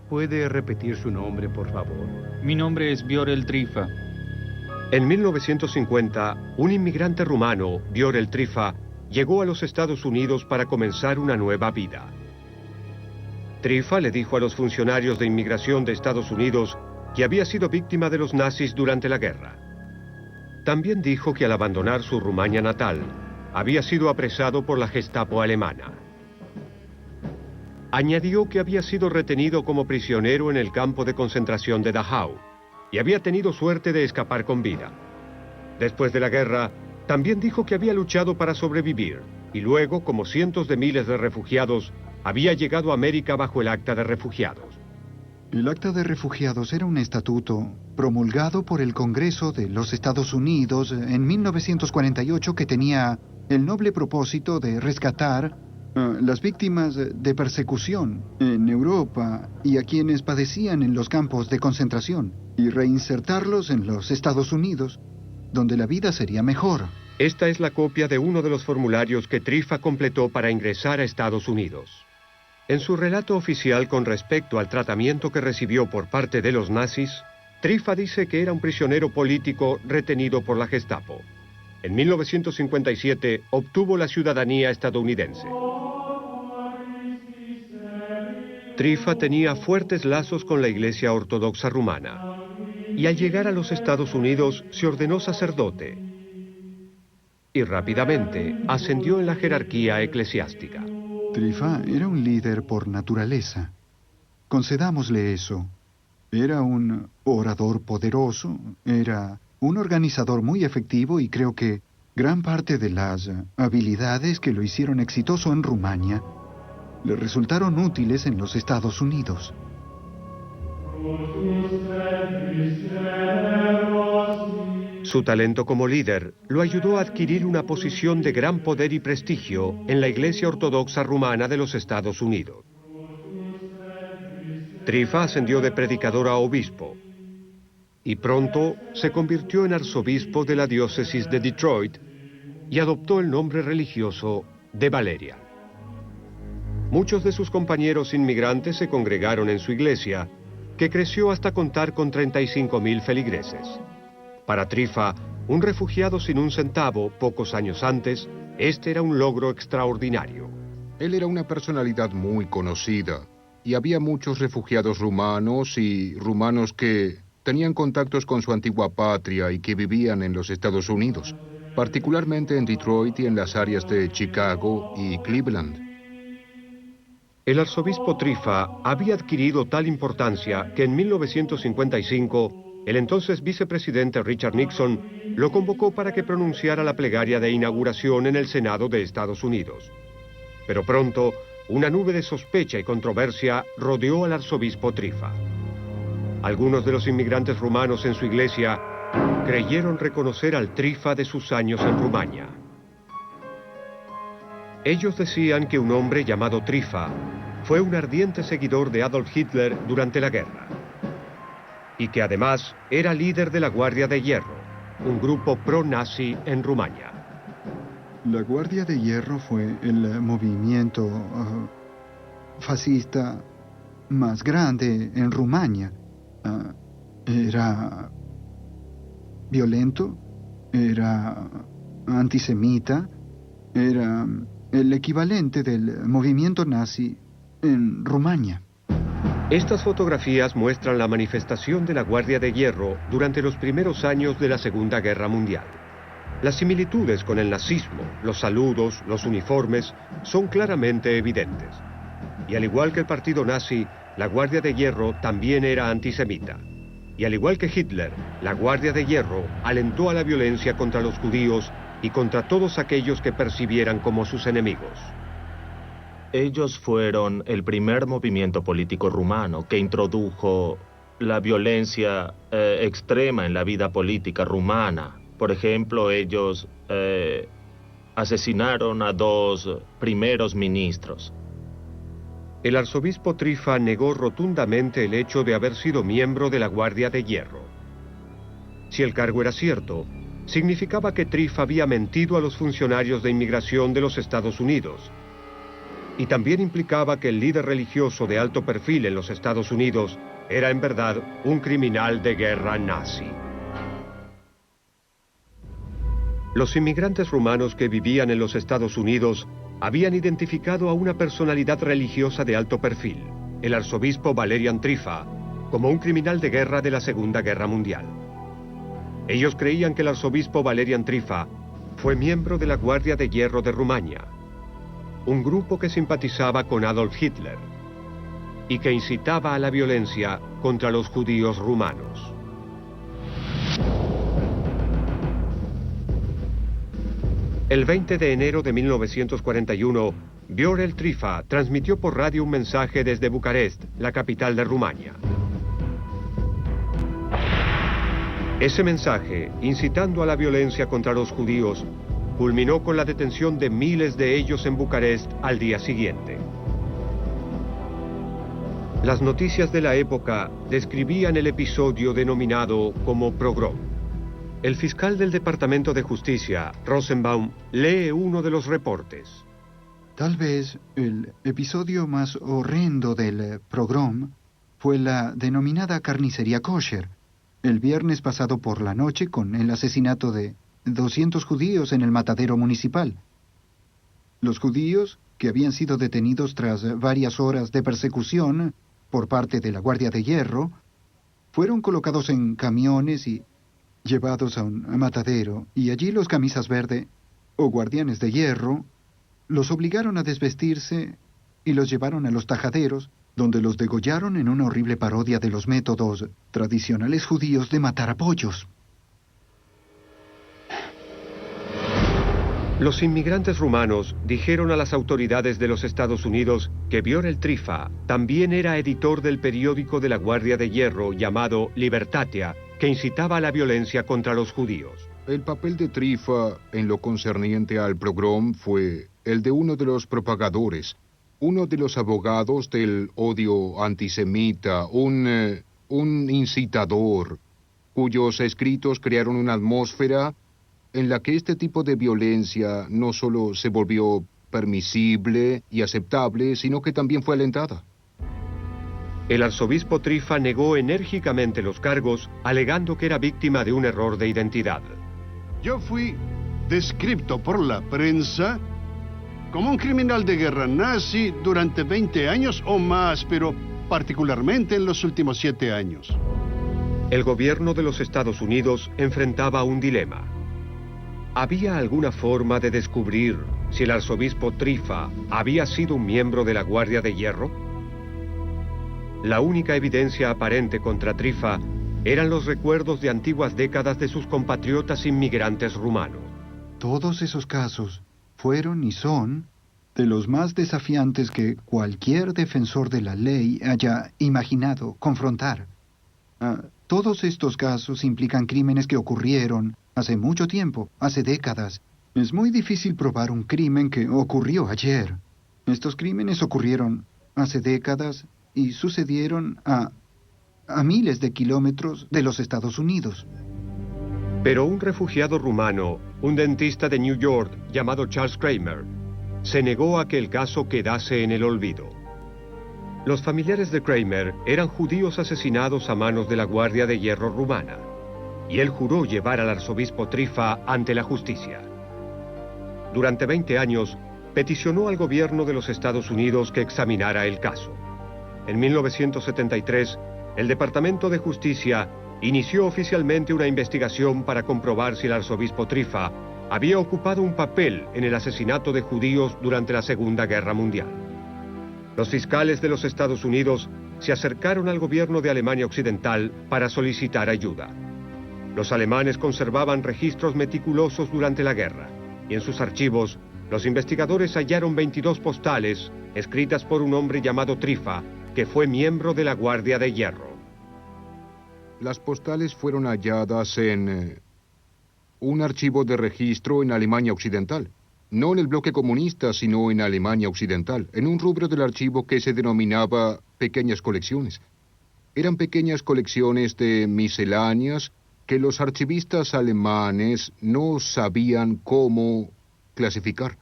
¿Puede repetir su nombre, por favor? Mi nombre es Viorel Trifa. En 1950, un inmigrante rumano, Viorel Trifa, llegó a los Estados Unidos para comenzar una nueva vida. Trifa le dijo a los funcionarios de inmigración de Estados Unidos que había sido víctima de los nazis durante la guerra. También dijo que al abandonar su Rumania natal, había sido apresado por la Gestapo alemana. Añadió que había sido retenido como prisionero en el campo de concentración de Dachau y había tenido suerte de escapar con vida. Después de la guerra, también dijo que había luchado para sobrevivir y luego, como cientos de miles de refugiados, había llegado a América bajo el Acta de Refugiados. El Acta de Refugiados era un estatuto promulgado por el Congreso de los Estados Unidos en 1948 que tenía el noble propósito de rescatar las víctimas de persecución en Europa y a quienes padecían en los campos de concentración y reinsertarlos en los Estados Unidos, donde la vida sería mejor. Esta es la copia de uno de los formularios que Trifa completó para ingresar a Estados Unidos. En su relato oficial con respecto al tratamiento que recibió por parte de los nazis, Trifa dice que era un prisionero político retenido por la Gestapo. En 1957 obtuvo la ciudadanía estadounidense. Trifa tenía fuertes lazos con la Iglesia Ortodoxa rumana y al llegar a los Estados Unidos se ordenó sacerdote y rápidamente ascendió en la jerarquía eclesiástica. Trifa era un líder por naturaleza. Concedámosle eso. Era un orador poderoso, era un organizador muy efectivo y creo que gran parte de las habilidades que lo hicieron exitoso en Rumania le resultaron útiles en los Estados Unidos. Su talento como líder lo ayudó a adquirir una posición de gran poder y prestigio en la Iglesia Ortodoxa Rumana de los Estados Unidos. Trifa ascendió de predicador a obispo y pronto se convirtió en arzobispo de la diócesis de Detroit y adoptó el nombre religioso de Valerian. Muchos de sus compañeros inmigrantes se congregaron en su iglesia, que creció hasta contar con 35,000 feligreses. Para Trifa, un refugiado sin un centavo pocos años antes, este era un logro extraordinario. Él era una personalidad muy conocida, y había muchos refugiados rumanos y rumanos que tenían contactos con su antigua patria y que vivían en los Estados Unidos, particularmente en Detroit y en las áreas de Chicago y Cleveland. El arzobispo Trifa había adquirido tal importancia que en 1955 el entonces vicepresidente Richard Nixon lo convocó para que pronunciara la plegaria de inauguración en el Senado de Estados Unidos. Pero pronto, una nube de sospecha y controversia rodeó al arzobispo Trifa. Algunos de los inmigrantes rumanos en su iglesia creyeron reconocer al Trifa de sus años en Rumania. Ellos decían que un hombre llamado Trifa fue un ardiente seguidor de Adolf Hitler durante la guerra y que además era líder de la Guardia de Hierro, un grupo pro-nazi en Rumania. La Guardia de Hierro fue el movimiento fascista más grande en Rumania. Era violento, era antisemita, era el equivalente del movimiento nazi en Rumania. Estas fotografías muestran la manifestación de la Guardia de Hierro durante los primeros años de la Segunda Guerra Mundial. Las similitudes con el nazismo, los saludos, los uniformes, son claramente evidentes. Y al igual que el partido nazi, la Guardia de Hierro también era antisemita. Y al igual que Hitler, la Guardia de Hierro alentó a la violencia contra los judíos y contra todos aquellos que percibieran como sus enemigos. Ellos fueron el primer movimiento político rumano que introdujo la violencia extrema en la vida política rumana. Por ejemplo, ellos asesinaron a 2 primeros ministros. El arzobispo Trifa negó rotundamente el hecho de haber sido miembro de la Guardia de Hierro. Si el cargo era cierto, significaba que Trifa había mentido a los funcionarios de inmigración de los Estados Unidos. y también implicaba que el líder religioso de alto perfil en los Estados Unidos era en verdad un criminal de guerra nazi. Los inmigrantes rumanos que vivían en los Estados Unidos habían identificado a una personalidad religiosa de alto perfil, el arzobispo Valerian Trifa, como un criminal de guerra de la Segunda Guerra Mundial. Ellos creían que el arzobispo Valerian Trifa fue miembro de la Guardia de Hierro de Rumania, un grupo que simpatizaba con Adolf Hitler y que incitaba a la violencia contra los judíos rumanos. El 20 de enero de 1941, Viorel Trifa transmitió por radio un mensaje desde Bucarest, la capital de Rumania. Ese mensaje, incitando a la violencia contra los judíos, culminó con la detención de miles de ellos en Bucarest al día siguiente. Las noticias de la época describían el episodio denominado como pogrom. El fiscal del Departamento de Justicia, Rosenbaum, lee uno de los reportes. Tal vez el episodio más horrendo del pogrom fue la denominada carnicería kosher, el viernes pasado por la noche con el asesinato de 200 judíos en el matadero municipal. Los judíos, que habían sido detenidos tras varias horas de persecución por parte de la Guardia de Hierro, fueron colocados en camiones y llevados a un matadero, y allí los camisas verde, o guardianes de hierro, los obligaron a desvestirse y los llevaron a los tajaderos, donde los degollaron en una horrible parodia de los métodos tradicionales judíos de matar a pollos. Los inmigrantes rumanos dijeron a las autoridades de los Estados Unidos que Viorel Trifa también era editor del periódico de la Guardia de Hierro llamado Libertatea, que incitaba a la violencia contra los judíos. El papel de Trifa en lo concerniente al pogrom fue el de uno de los propagadores, uno de los abogados del odio antisemita, un incitador, cuyos escritos crearon una atmósfera en la que este tipo de violencia no solo se volvió permisible y aceptable, sino que también fue alentada. El arzobispo Trifa negó enérgicamente los cargos, alegando que era víctima de un error de identidad. Yo fui descrito por la prensa como un criminal de guerra nazi durante 20 años o más, pero particularmente en los últimos 7 años. El gobierno de los Estados Unidos enfrentaba un dilema. ¿Había alguna forma de descubrir si el arzobispo Trifa había sido un miembro de la Guardia de Hierro? La única evidencia aparente contra Trifa eran los recuerdos de antiguas décadas de sus compatriotas inmigrantes rumanos. Todos esos casos fueron y son de los más desafiantes que cualquier defensor de la ley haya imaginado confrontar. Todos estos casos implican crímenes que ocurrieron hace mucho tiempo, hace décadas. Es muy difícil probar un crimen que ocurrió ayer. Estos crímenes ocurrieron hace décadas y sucedieron a miles de kilómetros de los Estados Unidos. Pero un refugiado rumano, un dentista de New York llamado Charles Kramer, se negó a que el caso quedase en el olvido. Los familiares de Kramer eran judíos asesinados a manos de la Guardia de Hierro rumana, y él juró llevar al arzobispo Trifa ante la justicia. Durante 20 años, peticionó al gobierno de los Estados Unidos que examinara el caso. En 1973, el Departamento de Justicia inició oficialmente una investigación para comprobar si el arzobispo Trifa había ocupado un papel en el asesinato de judíos durante la Segunda Guerra Mundial. Los fiscales de los Estados Unidos se acercaron al gobierno de Alemania Occidental para solicitar ayuda. Los alemanes conservaban registros meticulosos durante la guerra, y en sus archivos, los investigadores hallaron 22 postales escritas por un hombre llamado Trifa, que fue miembro de la Guardia de Hierro. Las postales fueron halladas en un archivo de registro en Alemania Occidental. No en el bloque comunista, sino en Alemania Occidental, en un rubro del archivo que se denominaba pequeñas colecciones. Eran pequeñas colecciones de misceláneas que los archivistas alemanes no sabían cómo clasificar.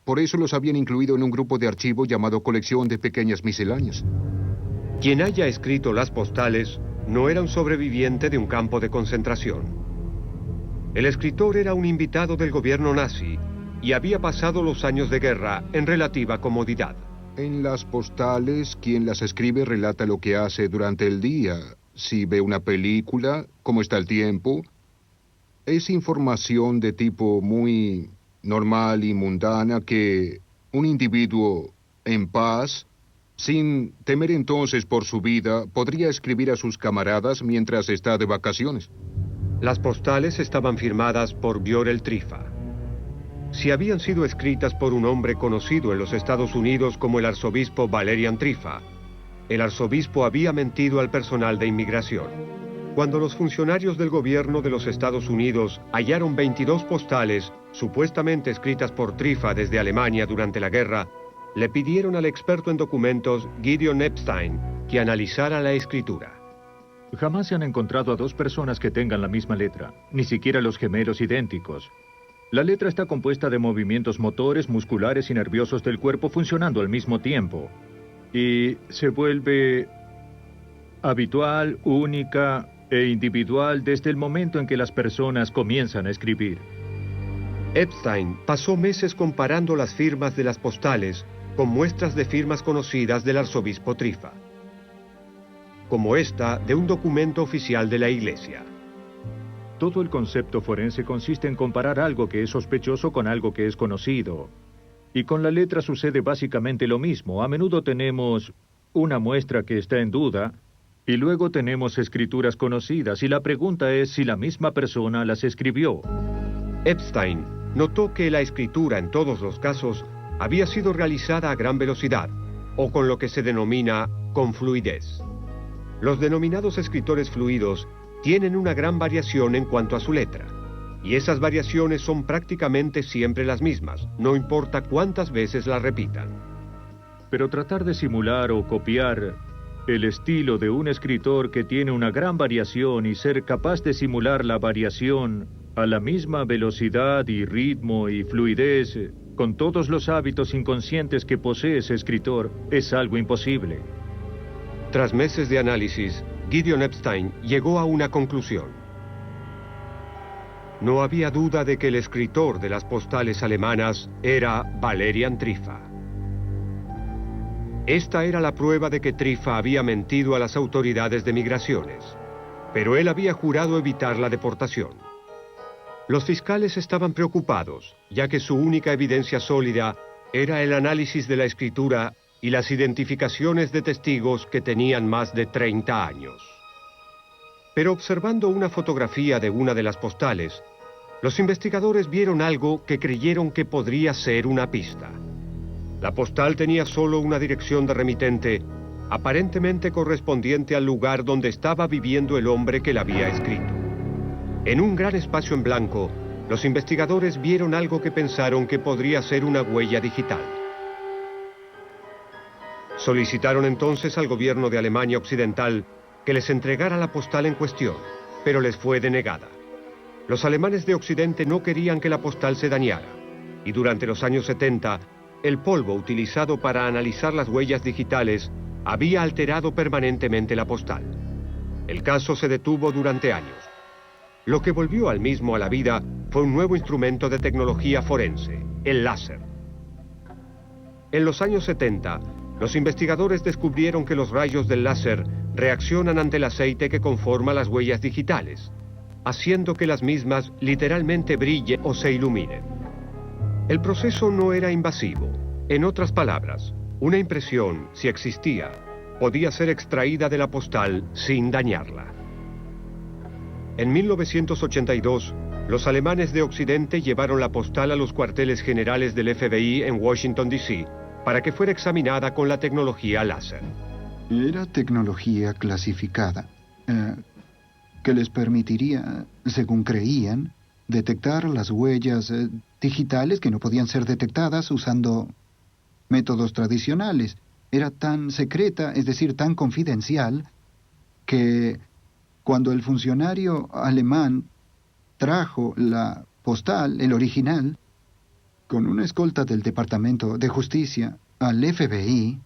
Por eso los habían incluido en un grupo de archivo llamado Colección de Pequeñas Misceláneas. Quien haya escrito las postales no era un sobreviviente de un campo de concentración. El escritor era un invitado del gobierno nazi y había pasado los años de guerra en relativa comodidad. En las postales, quien las escribe relata lo que hace durante el día. Si ve una película, cómo está el tiempo. Es información de tipo muy normal y mundana que un individuo en paz, sin temer entonces por su vida, podría escribir a sus camaradas mientras está de vacaciones. Las postales estaban firmadas por Björn Triffa. Si habían sido escritas por un hombre conocido en los Estados Unidos como el arzobispo Valerian Triffa, el arzobispo había mentido al personal de inmigración. Cuando los funcionarios del gobierno de los Estados Unidos hallaron 22 postales supuestamente escritas por Triffa desde Alemania durante la guerra, le pidieron al experto en documentos Gideon Epstein que analizara la escritura. Jamás se han encontrado a dos personas que tengan la misma letra, ni siquiera los gemelos idénticos. La letra está compuesta de movimientos motores, musculares y nerviosos del cuerpo funcionando al mismo tiempo. Y se vuelve habitual, única e individual desde el momento en que las personas comienzan a escribir. Epstein pasó meses comparando las firmas de las postales con muestras de firmas conocidas del arzobispo Triffa, como esta de un documento oficial de la Iglesia. Todo el concepto forense consiste en comparar algo que es sospechoso con algo que es conocido. Y con la letra sucede básicamente lo mismo. A menudo tenemos una muestra que está en duda, y luego tenemos escrituras conocidas, y la pregunta es si la misma persona las escribió. Epstein notó que la escritura en todos los casos había sido realizada a gran velocidad, o con lo que se denomina con fluidez. Los denominados escritores fluidos tienen una gran variación en cuanto a su letra, y esas variaciones son prácticamente siempre las mismas, no importa cuántas veces las repitan. Pero tratar de simular o copiar el estilo de un escritor que tiene una gran variación y ser capaz de simular la variación a la misma velocidad y ritmo y fluidez con todos los hábitos inconscientes que posee ese escritor es algo imposible. Tras meses de análisis, Gideon Epstein llegó a una conclusión. No había duda de que el escritor de las postales alemanas era Valerian Triffa. Esta era la prueba de que Triffa había mentido a las autoridades de migraciones, pero él había jurado evitar la deportación. Los fiscales estaban preocupados, ya que su única evidencia sólida era el análisis de la escritura y las identificaciones de testigos que tenían más de 30 años. Pero observando una fotografía de una de las postales, los investigadores vieron algo que creyeron que podría ser una pista. La postal tenía solo una dirección de remitente, aparentemente correspondiente al lugar donde estaba viviendo el hombre que la había escrito. En un gran espacio en blanco, los investigadores vieron algo que pensaron que podría ser una huella digital. Solicitaron entonces al gobierno de Alemania Occidental que les entregara la postal en cuestión, pero les fue denegada. Los alemanes de Occidente no querían que la postal se dañara, y durante los años 70, el polvo utilizado para analizar las huellas digitales había alterado permanentemente la postal. El caso se detuvo durante años. Lo que volvió al mismo a la vida fue un nuevo instrumento de tecnología forense, el láser. En los años 70, los investigadores descubrieron que los rayos del láser reaccionan ante el aceite que conforma las huellas digitales, haciendo que las mismas literalmente brillen o se iluminen. El proceso no era invasivo. En otras palabras, una impresión, si existía, podía ser extraída de la postal sin dañarla. En 1982, los alemanes de Occidente llevaron la postal a los cuarteles generales del FBI en Washington, D.C., para que fuera examinada con la tecnología láser. Era tecnología clasificada, que les permitiría, según creían, detectar las huellas digitales que no podían ser detectadas usando métodos tradicionales. Era tan secreta, es decir, tan confidencial, que cuando el funcionario alemán trajo la postal, el original, con una escolta del Departamento de Justicia al FBI,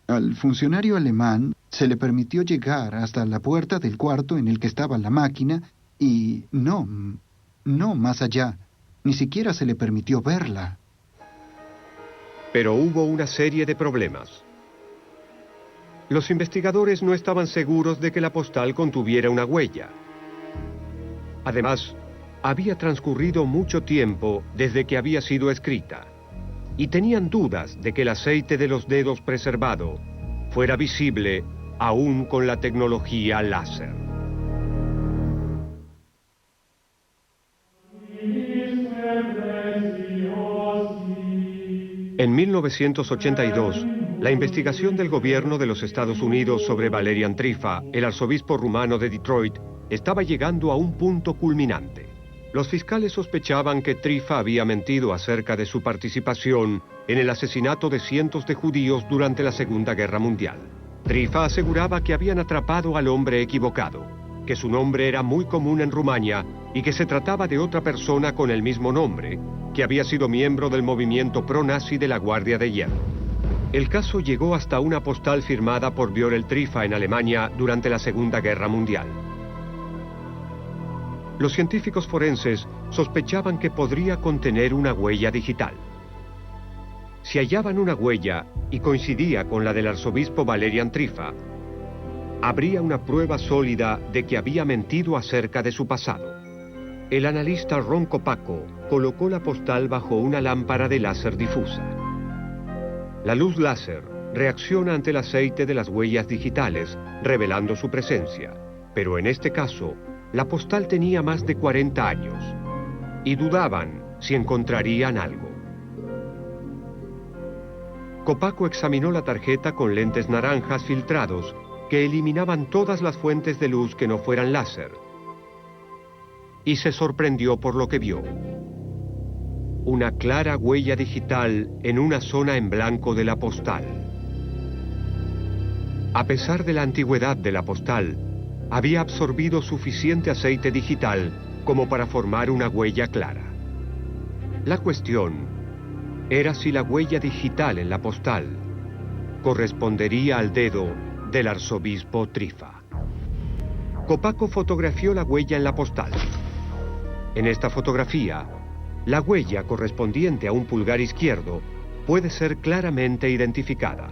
al funcionario alemán se le permitió llegar hasta la puerta del cuarto en el que estaba la máquina y no más allá. Ni siquiera se le permitió verla. Pero hubo una serie de problemas. Los investigadores no estaban seguros de que la postal contuviera una huella. Además, había transcurrido mucho tiempo desde que había sido escrita, y tenían dudas de que el aceite de los dedos preservado fuera visible aún con la tecnología láser. En 1982, la investigación del gobierno de los Estados Unidos sobre Valerian Trifa, el arzobispo rumano de Detroit, estaba llegando a un punto culminante. Los fiscales sospechaban que Trifa había mentido acerca de su participación en el asesinato de cientos de judíos durante la Segunda Guerra Mundial. Trifa aseguraba que habían atrapado al hombre equivocado, que su nombre era muy común en Rumania y que se trataba de otra persona con el mismo nombre, que había sido miembro del movimiento pro-nazi de la Guardia de Hierro. El caso llegó hasta una postal firmada por Viorel Trifa en Alemania durante la Segunda Guerra Mundial. Los científicos forenses sospechaban que podría contener una huella digital. Si hallaban una huella y coincidía con la del arzobispo Valerian Trifa, habría una prueba sólida de que había mentido acerca de su pasado. El analista Ron Kopacko colocó la postal bajo una lámpara de láser difusa. La luz láser reacciona ante el aceite de las huellas digitales, revelando su presencia, pero en este caso, la postal tenía más de 40 años, y dudaban si encontrarían algo. Kopacko examinó la tarjeta con lentes naranjas filtrados que eliminaban todas las fuentes de luz que no fueran láser, y se sorprendió por lo que vio. Una clara huella digital en una zona en blanco de la postal. A pesar de la antigüedad de la postal, había absorbido suficiente aceite digital como para formar una huella clara. La cuestión era si la huella digital en la postal correspondería al dedo del arzobispo Trifa. Kopacko fotografió la huella en la postal. En esta fotografía, la huella correspondiente a un pulgar izquierdo puede ser claramente identificada.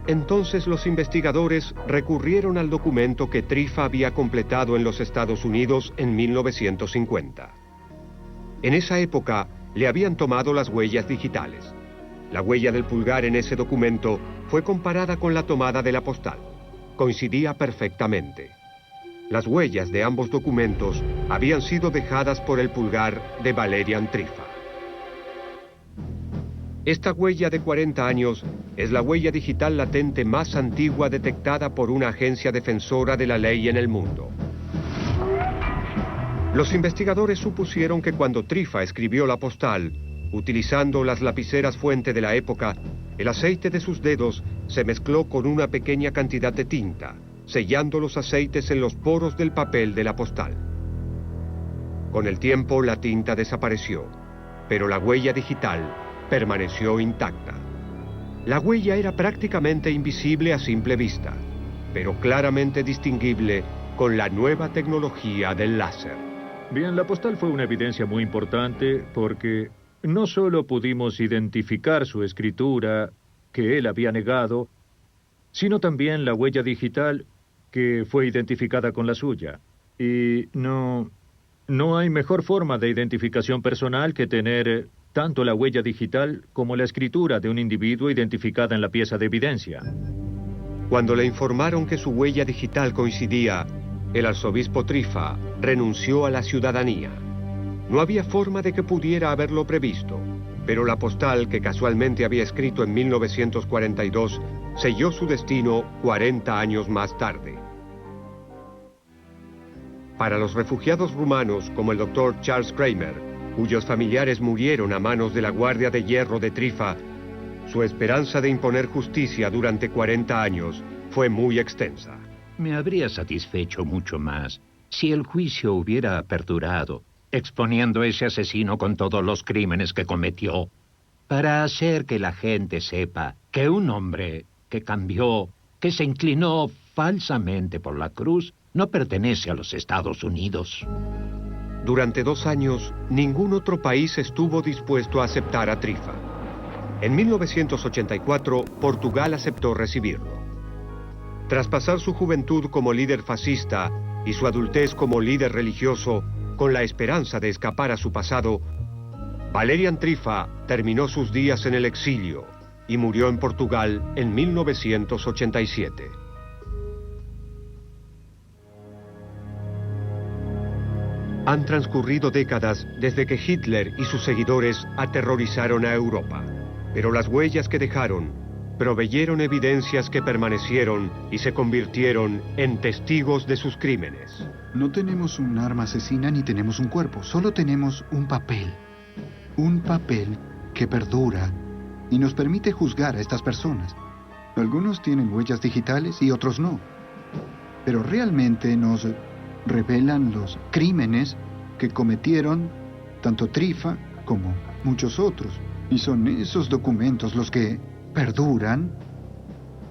Entonces los investigadores recurrieron al documento que Trifa había completado en los Estados Unidos en 1950. En esa época le habían tomado las huellas digitales. La huella del pulgar en ese documento fue comparada con la tomada de la postal. Coincidía perfectamente. Las huellas de ambos documentos habían sido dejadas por el pulgar de Valerian Trifa. Esta huella de 40 años es la huella digital latente más antigua detectada por una agencia defensora de la ley en el mundo. Los investigadores supusieron que cuando Trifa escribió la postal, utilizando las lapiceras fuente de la época, el aceite de sus dedos se mezcló con una pequeña cantidad de tinta, sellando los aceites en los poros del papel de la postal. Con el tiempo la tinta desapareció, pero la huella digital permaneció intacta. La huella era prácticamente invisible a simple vista, pero claramente distinguible con la nueva tecnología del láser. Bien, la postal fue una evidencia muy importante porque no solo pudimos identificar su escritura, que él había negado, sino también la huella digital que fue identificada con la suya. Y no hay mejor forma de identificación personal que tener tanto la huella digital como la escritura de un individuo identificada en la pieza de evidencia. Cuando le informaron que su huella digital coincidía, el arzobispo Trifa renunció a la ciudadanía. No había forma de que pudiera haberlo previsto, pero la postal que casualmente había escrito en 1942 selló su destino 40 años más tarde. Para los refugiados rumanos como el doctor Charles Kramer, cuyos familiares murieron a manos de la Guardia de Hierro de Trifa, su esperanza de imponer justicia durante 40 años fue muy extensa. Me habría satisfecho mucho más si el juicio hubiera perdurado exponiendo a ese asesino con todos los crímenes que cometió, para hacer que la gente sepa que un hombre que cambió, que se inclinó falsamente por la cruz, no pertenece a los Estados Unidos. Durante 2 años, ningún otro país estuvo dispuesto a aceptar a Trifa. En 1984, Portugal aceptó recibirlo. Tras pasar su juventud como líder fascista y su adultez como líder religioso, con la esperanza de escapar a su pasado, Valerian Trifa terminó sus días en el exilio y murió en Portugal en 1987. Han transcurrido décadas desde que Hitler y sus seguidores aterrorizaron a Europa, pero las huellas que dejaron proveyeron evidencias que permanecieron y se convirtieron en testigos de sus crímenes. No tenemos un arma asesina ni tenemos un cuerpo, solo tenemos un papel. Un papel que perdura y nos permite juzgar a estas personas. Algunos tienen huellas digitales y otros no. Pero realmente nos revelan los crímenes que cometieron tanto Trifa como muchos otros. Y son esos documentos los que perduran,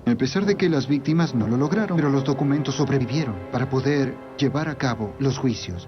a pesar de que las víctimas no lo lograron, pero los documentos sobrevivieron para poder llevar a cabo los juicios.